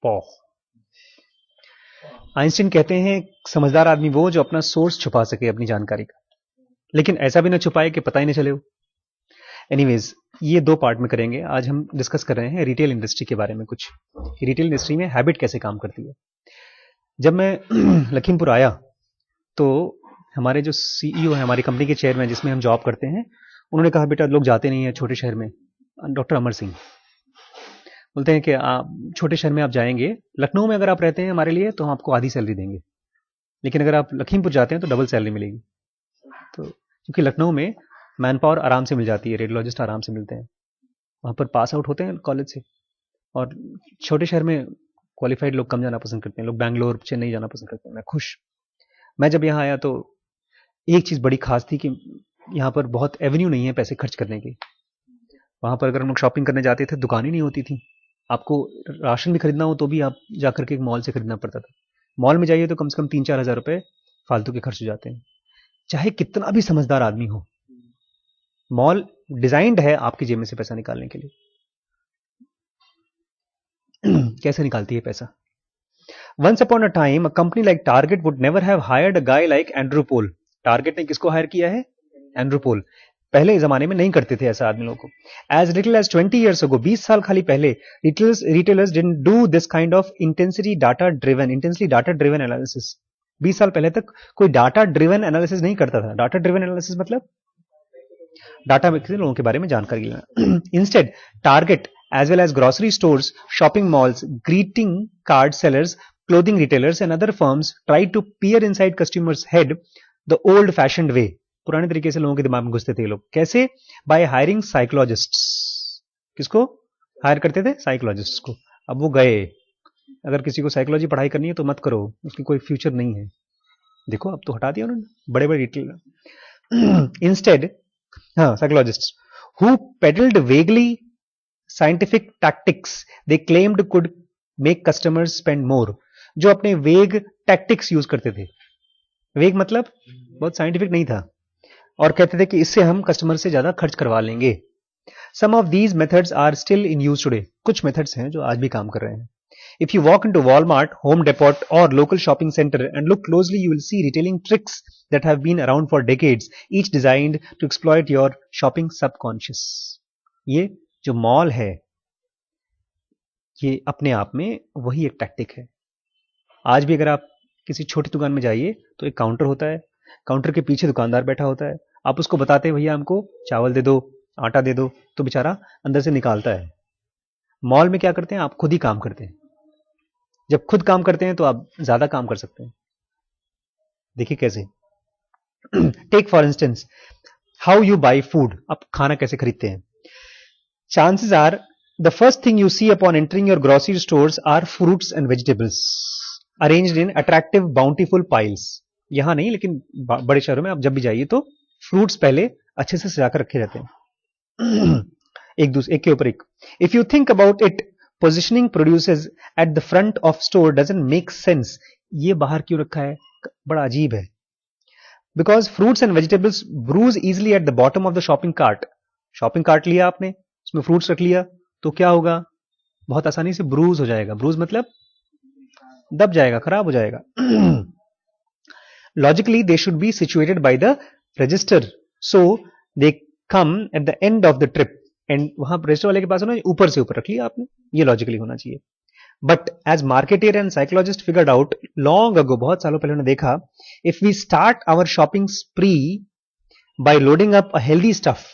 पॉ। आइंस्टीन कहते हैं समझदार आदमी वो जो अपना सोर्स छुपा सके अपनी जानकारी का, लेकिन ऐसा भी ना छुपाए कि पता ही नहीं चले हो। एनीवेज, ये दो पार्ट में करेंगे। आज हम डिस्कस कर रहे हैं रिटेल इंडस्ट्री के बारे में कुछ, रिटेल इंडस्ट्री में हैबिट कैसे काम करती है। जब मैं लखीमपुर आया तो हमारे जो सीईओ है, हमारी कंपनी के चेयरमैन जिसमें हम जॉब करते हैं, उन्होंने कहा बेटा लोग जाते नहीं है छोटे शहर में। डॉक्टर अमर सिंह बोलते हैं कि आप छोटे शहर में आप जाएंगे, लखनऊ में अगर आप रहते हैं हमारे लिए तो हम आपको आधी सैलरी देंगे, लेकिन अगर आप लखीमपुर जाते हैं तो डबल सैलरी मिलेगी। तो क्योंकि लखनऊ में मैन पावर आराम से मिल जाती है, रेडियोलॉजिस्ट आराम से मिलते हैं, वहाँ पर पास आउट होते हैं कॉलेज से। और छोटे शहर में क्वालिफाइड लोग कम जाना पसंद करते हैं, लोग बैंगलोर चेन्नई जाना पसंद करते हैं। मैं खुश। मैं जब यहाँ आया तो एक चीज़ बड़ी खास थी कि यहाँ पर बहुत एवेन्यू नहीं है पैसे खर्च करने की। वहाँ पर अगर हम लोग शॉपिंग करने जाते थे दुकान ही नहीं होती थी। आपको राशन भी खरीदना हो तो भी आप जाकर के एक मॉल से खरीदना पड़ता था। मॉल में जाइए तो कम से कम 3-4 हज़ार रुपए फालतू के खर्च हो जाते हैं, चाहे कितना भी समझदार आदमी हो। मॉल डिजाइंड है आपकी जेब में से पैसा निकालने के लिए। कैसे निकालती है पैसा? Once upon a time, a company like Target would never have hired a guy like Andrew Pole. Target ने किसको हायर किया है? एंड्रू पोल। पहले जमाने में नहीं करते थे ऐसा आदमी लोगों को। As little as 20 years ago, 20 साल खाली पहले, retailers didn't do this kind of intensely data driven analysis. 20 साल पहले तक कोई डाटा ड्रिवन एनालिसिस नहीं करता था। डाटा ड्रिवन एनालिसिस मतलब डाटा में किसी लोगों के बारे में जानकारी लेना। Instead, Target as well as grocery stores, shopping malls, greeting card sellers, clothing retailers and other firms tried to peer inside customers' head the old fashioned way. पुराने तरीके से लोगों के दिमाग में घुसते थे ये लोग। कैसे? By hiring psychologists. किसको हायर करते थे? साइकोलॉजिस्ट्स को। अब वो गए। अगर किसी को साइकोलॉजी पढ़ाई करनी है तो मत करो, उसकी कोई फ्यूचर नहीं है। देखो अब तो हटा दिया उन्होंने बड़े बड़े retailer. Instead psychologists who peddled vaguely scientific tactics they claimed could make customers spend more. जो अपने वेग टैक्टिक्स यूज करते थे। वेग मतलब बहुत साइंटिफिक नहीं था, और कहते थे कि इससे हम कस्टमर से ज्यादा खर्च करवा लेंगे। Some of these methods are still in use today. कुछ मेथड्स हैं जो आज भी काम कर रहे हैं। If you walk into Walmart, Home Depot or local shopping center and look closely, you will see retailing tricks that have been around for decades, each designed to exploit your shopping subconscious. ये जो mall है ये अपने आप में वही एक tactic है। आज भी अगर आप किसी छोटी दुकान में जाइए तो एक काउंटर होता है, काउंटर के पीछे दुकानदार बैठा होता है। आप उसको बताते हैं भैया हमको चावल दे दो, आटा दे दो, तो बेचारा अंदर से निकालता है। मॉल में क्या करते हैं? आप खुद ही काम करते हैं। जब खुद काम करते हैं तो आप ज्यादा काम कर सकते हैं। देखिए कैसे। Take for instance how you buy food. आप खाना कैसे खरीदते हैं? Chances are the first thing you see upon entering your grocery stores are fruits and vegetables arranged in attractive bountiful piles. यहां नहीं, लेकिन बड़े शहरों में आप जब भी जाइए तो फ्रूट्स पहले अच्छे से सजाकर रखे रहते हैं एक के ऊपर एक। If you think about it, positioning produces at the front of store doesn't make sense. ये बाहर क्यों रखा है? बड़ा अजीब है। Because fruits and vegetables bruise easily at the bottom of the shopping cart. Shopping cart लिया आपने, उसमें फ्रूट्स रख लिया तो क्या होगा? बहुत आसानी से ब्रूज हो जाएगा। ब्रूज मतलब दब जाएगा, खराब हो जाएगा। Logically they should be situated by the register, so they come at the end of the trip. And वहां रजिस्टर वाले के पास होना, ऊपर से ऊपर रख लिया आपने, ये लॉजिकली होना चाहिए। But as marketer and psychologist figured out long ago, बहुत सालों पहले उन्होंने देखा, if we start our shopping spree by loading up a healthy stuff,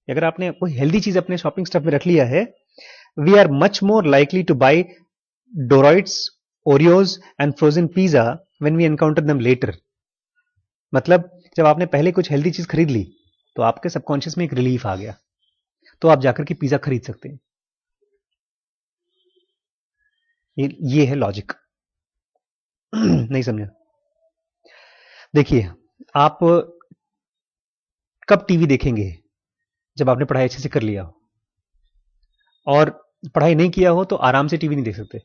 अगर आपने कोई हेल्दी चीज अपने शॉपिंग स्टफ में रख लिया है, we are much more likely to buy Doritos, Oreos and frozen pizza when we encounter them later. मतलब जब आपने पहले कुछ हेल्दी चीज खरीद ली तो आपके सबकॉन्शियस में एक रिलीफ आ गया, तो आप जाकर के पिज्जा खरीद सकते हैं। ये है लॉजिक। नहीं समझा? देखिए, आप कब टीवी देखेंगे? जब आपने पढ़ाई अच्छे से कर लिया हो, और पढ़ाई नहीं किया हो तो आराम से टीवी नहीं देख सकते।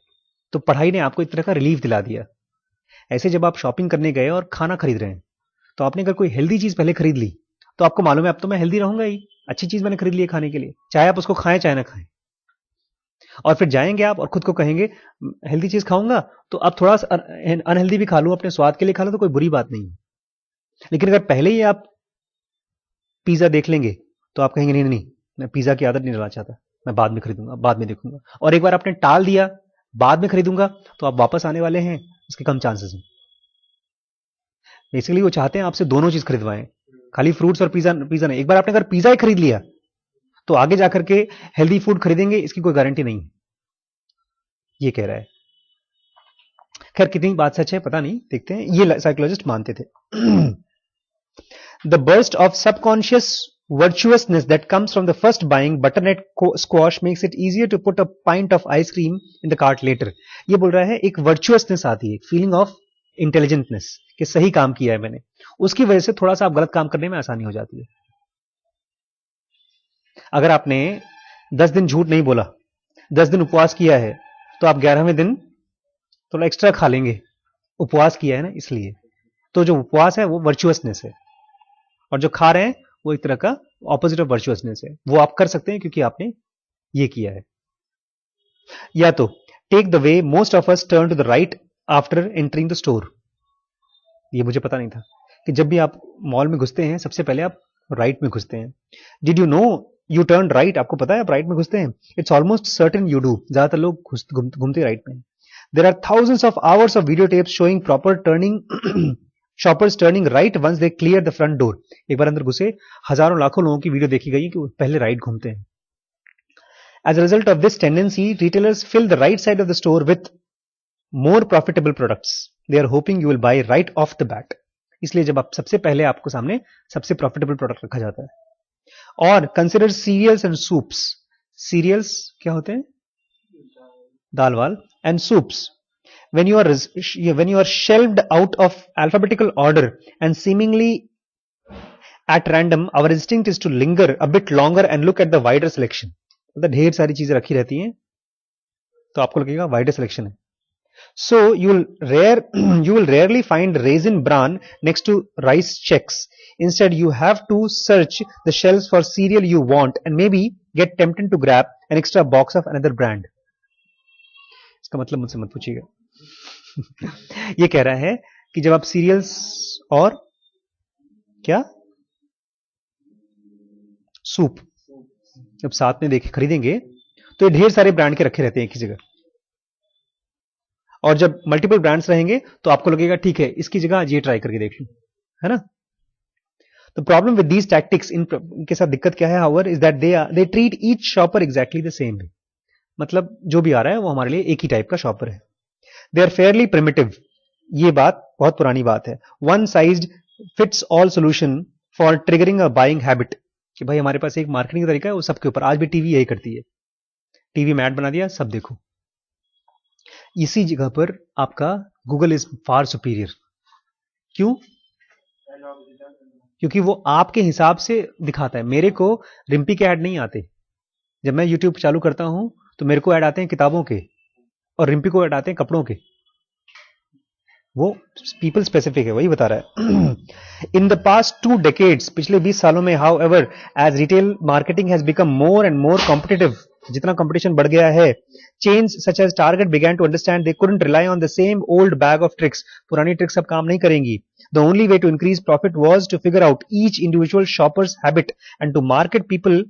तो पढ़ाई ने आपको एक तरह का रिलीफ दिला दिया। ऐसे जब आप शॉपिंग करने गए और खाना खरीद रहे हैं, तो आपने अगर कोई हेल्दी चीज पहले खरीद ली तो आपको मालूम है अब तो मैं हेल्दी रहूंगा ही, अच्छी चीज मैंने खरीद ली है खाने के लिए, चाहे आप उसको खाएं चाहे ना खाएं। और फिर जाएंगे आप और खुद को कहेंगे हेल्दी चीज खाऊंगा तो अब थोड़ा सा अनहेल्दी भी खा लूं, अपने स्वाद के लिए खा लूं तो कोई बुरी बात नहीं है। लेकिन अगर पहले ही आप पिज्जा देख लेंगे तो आप कहेंगे नहीं नहीं, मैं पिज्जा की आदत नहीं डालना चाहता, मैं बाद में खरीदूंगा, बाद में देखूंगा। और एक बार आपने टाल दिया बाद में खरीदूंगा तो आप वापस आने वाले हैं उसके कम चांसेस हैं। बेसिकली वो चाहते हैं आपसे दोनों चीज खरीदवाएं, खाली फ्रूट्स और पिज्जा पिज्जा नहीं। एक बार आपने अगर पिज्जा ही खरीद लिया तो आगे जाकर के हेल्दी फूड खरीदेंगे इसकी कोई गारंटी नहीं है, ये कह रहा है। खैर कितनी बात सच है पता नहीं, देखते हैं। ये साइकोलॉजिस्ट मानते थे। The burst of subconscious virtuousness that comes from the first buying butternut squash makes it easier to put a pint of ice cream in the cart later. ये बोल रहा है एक वर्चुअसनेस आती है, फीलिंग ऑफ इंटेलिजेंटनेस कि सही काम किया है मैंने, उसकी वजह से थोड़ा सा आप गलत काम करने में आसानी हो जाती है। अगर आपने 10 दिन झूठ नहीं बोला, 10 दिन उपवास किया है तो आप 11वें दिन थोड़ा एक्स्ट्रा खा लेंगे, उपवास किया है ना इसलिए। तो जो उपवास है वो वर्चुअसनेस है और जो खा रहे हैं वो एक तरह का ऑपोजिट ऑफ वर्चुअसनेस है। वो आप कर सकते हैं क्योंकि आपने ये किया है। या तो take the way most of us turn to the right after entering the store. ये मुझे पता नहीं था कि जब भी आप मॉल में घुसते हैं सबसे पहले आप राइट में घुसते हैं। Did you know you turn right? आपको पता है आप राइट में घुसते हैं? It's almost certain you do. ज्यादातर लोग घूमते राइट में। There are thousands of hours of video tapes showing proper turning shoppers turning right once they clear the front door. एक बार अंदर घुसे हजारों लाखों लोगों की वीडियो देखी गई है कि वो पहले राइट घूमते हैं। As a result of this tendency retailers fill the right side of the store with more profitable products. They are hoping you will buy right off the bat. इसलिए जब आप सबसे पहले आपको सामने सबसे प्रॉफिटेबल प्रोडक्ट रखा जाता है। और consider cereals and soups. Cereals क्या होते हैं? दाल वाल। And soups when you are shelved out of alphabetical order and seemingly at random, our instinct is to linger a bit longer and look at the wider selection. मतलब ढेर सारी चीजें रखी रहती हैं तो आपको लगेगा wider selection है। So you will rarely find raisin bran next to rice checks. Instead you have to search the shelves for cereal you want and maybe get tempted to grab an extra box of another brand. इसका मतलब मुझसे मत पूछिएगा। ये कह रहा है कि जब आप सीरियल्स और क्या सूप जब साथ में देखे खरीदेंगे तो ये ढेर सारे ब्रांड के रखे रहते हैं एक ही जगह। और जब मल्टीपल ब्रांड्स रहेंगे तो आपको लगेगा ठीक है इसकी जगह ये ट्राई करके देख लूं, है ना। तो प्रॉब्लम विद दीज टैक्टिक्स, इनके साथ दिक्कत क्या है however, is that they treat each shopper exactly the same. मतलब जो भी आ रहा है वो हमारे लिए एक ही टाइप का शॉपर है। They are fairly primitive. ये बात बहुत पुरानी बात है। One size fits all solution for triggering a buying habit. कि भाई हमारे पास एक मार्केटिंग का तरीका है वो सबके ऊपर। आज भी टीवी यही करती है, टीवी में ऐड बना दिया सब देखो। इसी जगह पर आपका गूगल इज फार सुपीरियर। क्यों? क्योंकि वो आपके हिसाब से दिखाता है। मेरे को रिम्पी के ऐड नहीं आते। जब मैं यूट्यूब चालू करता हूं तो मेरे को ऐड आते हैं किताबों के और रिम्पी को ऐड आते हैं कपड़ों के। वो पीपल स्पेसिफिक है, वही बता रहा है। इन द पास्ट 2 decades, पिछले 20 सालों में, however as retail marketing has become more and more competitive, जितना कंपटीशन बढ़ गया है, chains such as Target began to understand they couldn't rely on the same old bag of tricks. पुरानी tricks अब काम नहीं करेंगी। The only way to increase profit was to figure out each individual shoppers habit and to market people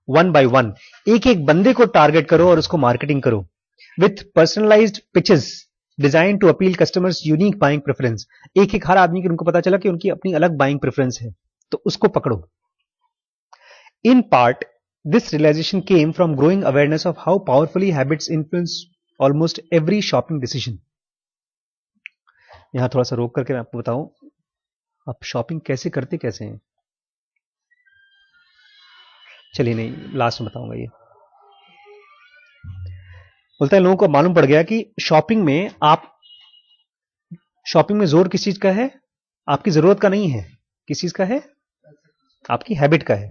one by one. एक एक बंदे को target करो और उसको मार्केटिंग करो with personalised pitches design to appeal customers unique buying preference. एक एक हर आदमी की उनको पता चला कि उनकी अपनी अलग बाइंग प्रेफरेंस है तो उसको पकड़ो। In part this realisation came from growing awareness of how powerfully habits influence almost every shopping decision. यहां थोड़ा सा रोक करके मैं आपको बताऊं आप शॉपिंग कैसे करते कैसे हैं। चलिए नहीं, लास्ट में बताऊंगा। ये बोलता है लोगों को मालूम पड़ गया कि शॉपिंग में जोर किस चीज का है? आपकी जरूरत का नहीं है। किस चीज का है? आपकी हैबिट का है।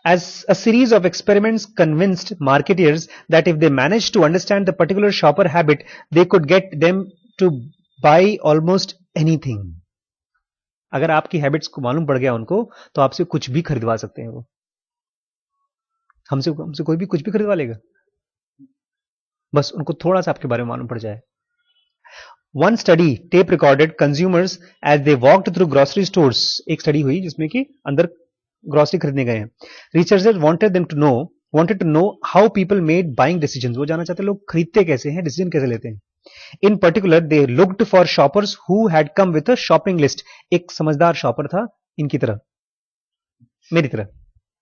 As a series of experiments convinced marketeers that if they managed to understand the particular shopper habit, they could get them to buy almost anything. अगर आपकी हैबिट्स को मालूम पड़ गया उनको तो आपसे कुछ भी खरीदवा सकते हैं वो। हमसे हमसे कोई भी कुछ भी खरीदवा लेगा, बस उनको थोड़ा सा आपके बारे में मालूम पड़ जाए। One study tape recorded consumers as they walked through grocery stores. एक स्टडी हुई जिसमें कि अंदर ग्रोसरी खरीदने गए हैं। Researchers wanted to know how people made buying decisions. वो जानना चाहते हैं लोग खरीदते कैसे हैं, डिसीजन कैसे लेते हैं। इन particular they looked for shoppers who had come with a shopping list. एक समझदार शॉपर था इनकी तरह, मेरी तरह।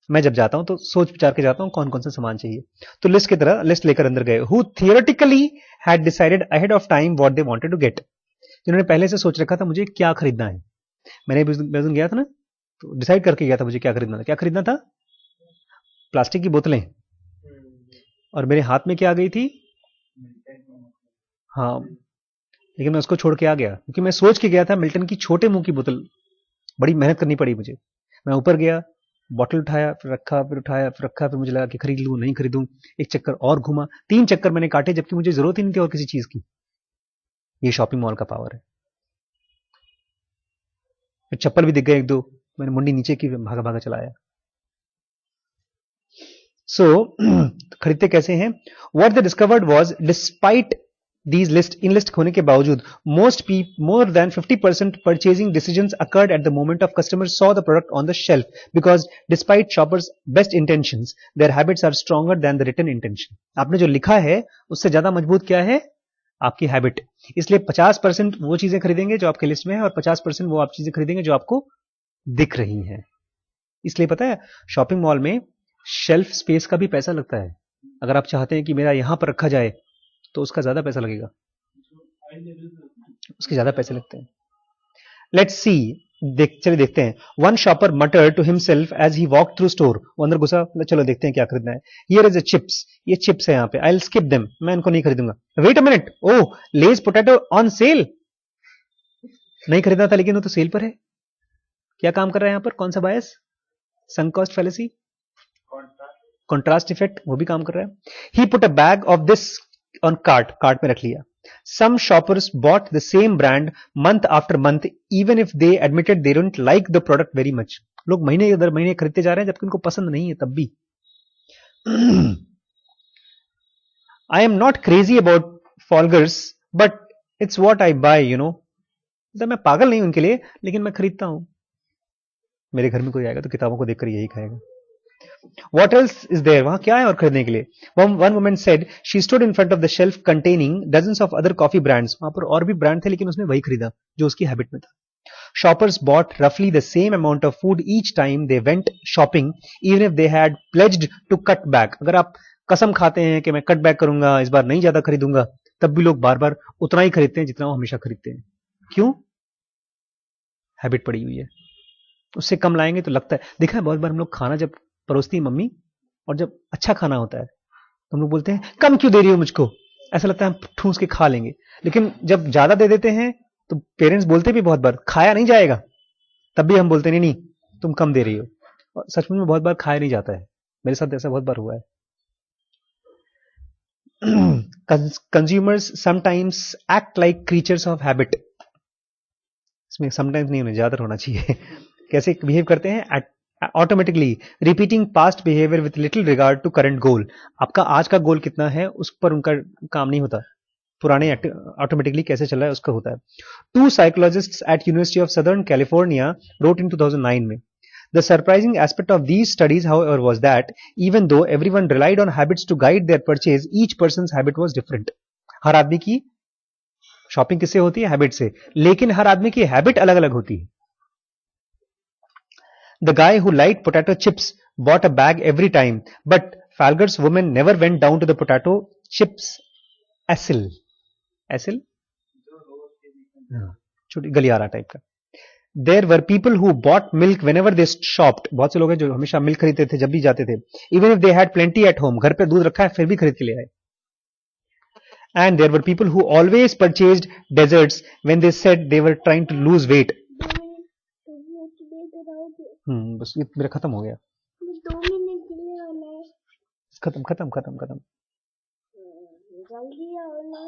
मैं जब जाता हूं तो सोच विचार के जाता हूं कौन कौन सा सामान चाहिए, तो लिस्ट की तरह लिस्ट लेकर अंदर गए। Who theoretically had decided ahead of time what they wanted to get. जिन्होंने पहले से सोच रखा था मुझे क्या खरीदना है। मैंने भी उस दिन गया था ना, तो डिसाइड करके गया था मुझे क्या खरीदना था। क्या खरीदना था? प्लास्टिक की बोतलें। और मेरे हाथ में क्या आ गई थी? हाँ, लेकिन मैं उसको छोड़ के आ गया क्योंकि मैं सोच के गया था मिल्टन की छोटे मुंह की बोतल। बड़ी मेहनत करनी पड़ी मुझे। मैं ऊपर गया, बॉटल उठाया, फिर रखा, फिर उठाया, फिर रखा, फिर मुझे लगा कि खरीद लूं नहीं खरीदूं। एक चक्कर और घूमा, 3 चक्कर मैंने काटे, जबकि मुझे जरूरत ही नहीं थी और किसी चीज की। ये शॉपिंग मॉल का पावर है। फिर चप्पल भी दिख गए 1-2, मैंने मुंडी नीचे की, भागा भागा चलाया। सो खरीदते कैसे हैं? What they discovered was despite these list in list होने के बावजूद more than 50% purchasing decisions occurred at the moment of customers saw the product on the shelf, because despite shoppers best intentions their habits are stronger than the written intention। आपने जो लिखा है उससे ज्यादा मजबूत क्या है? आपकी हैबिट। इसलिए 50% वो चीजें खरीदेंगे जो आपके लिस्ट में है, और 50% वो आप चीजें खरीदेंगे जो आपको दिख रही हैं। इसलिए पता है शॉपिंग मॉल में शेल्फ स्पेस का भी पैसा लगता है। अगर आप चाहते हैं कि मेरा यहां पर रखा जाए तो उसका ज्यादा पैसा लगेगा, उसके ज्यादा पैसे लगते हैं। लेट्स सी, चलिए देखते हैं। One shopper mutter to himself as he walk through store. वो अंदर घुसा, चलो देखते हैं क्या खरीदना है। हियर इज अ चिप्स, ये चिप्स है यहाँ पे, आई विल स्किप देम, मैं इनको नहीं खरीदूंगा। Wait a minute, oh Lay's potato on sale. नहीं खरीदना था लेकिन वो तो सेल पर है। क्या काम कर रहा है यहाँ पर? कौन सा bias? Sunk cost fallacy, contrast effect, वो भी काम कर रहा है। He put a bag of this on cart में रख लिया। Some shoppers bought the same brand month after month even if they admitted they don't like the product very much। लोग महीने दर महीने खरीदते जा रहे हैं जबकि उनको पसंद नहीं है तब भी। I am not crazy about Folgers but it's what I buy, you know। मैं पागल नहीं हूं उनके लिए, लेकिन मैं खरीदता हूं। मेरे घर में कोई आएगा तो किताबों को देखकर यही खाएगा। What else is there? वहां क्या है और खरीदने के लिए? One woman said she stood in front of the shelf containing dozens of other coffee brands। वहां पर और भी ब्रांड थे लेकिन उसने वही खरीदा जो उसकी हैबिट में था। Shoppers bought roughly the same amount of food each time they went shopping even if they had pledged to cut back। अगर आप कसम खाते हैं कि मैं कट बैक करूंगा, इस बार नहीं ज्यादा खरीदूंगा, तब भी लोग बार बार उतना ही खरीदते हैं जितना वो हमेशा खरीदते हैं। क्यों? हैबिट पड़ी हुई है। उससे कम लाएंगे तो लगता है, देखा है बहुत बार हम लोग खाना जब परोसती है मम्मी, और जब अच्छा खाना होता है तो हम लोग बोलते हैं कम क्यों दे रही हो मुझको, ऐसा लगता है हम ठूस के खा लेंगे। लेकिन जब ज्यादा दे देते हैं तो पेरेंट्स बोलते भी बहुत बार खाया नहीं जाएगा, तब भी हम बोलते नहीं नहीं तुम कम दे रही हो। और सच में बहुत बार खाया नहीं जाता है। मेरे साथ ऐसा बहुत बार हुआ है। Consumers sometimes act like creatures of habit. इसमें समटाइम्स नहीं होना, ज्यादा होना चाहिए। कैसे बिहेव करते हैं? Automatically repeating past behaviour with little regard to current goal. आपका आज का गोल कितना है उस पर उनका काम नहीं होता, पुराने ऑटोमेटिकली कैसे चल रहा है उसका होता है। Two psychologists at university of southern California wrote in 2009 में, the surprising aspect of these studies however was that even though everyone relied on habits to guide their purchase, each person's habit was different. हर आदमी की shopping किससे होती है? Habit से, लेकिन हर आदमी की हैबिट अलग अलग होती है। The guy who liked potato chips bought a bag every time, but Falger's woman never went down to the potato chips aisle। aisle? छोटी गलियारा टाइप का। There were people who bought milk whenever they shopped। बहुत से लोग हैं जो हमेशा milk खरीदते थे जब भी जाते थे। Even if they had plenty at home, घर पे दूध रखा है फिर भी खरीद के ले आए। And there were people who always purchased desserts when they said they were trying to lose weight। बस ये मेरा खत्म हो गया। 2 मिनट के लिए होना है। खत्म खत्म खत्म खत्म। जल्दी आओ ना।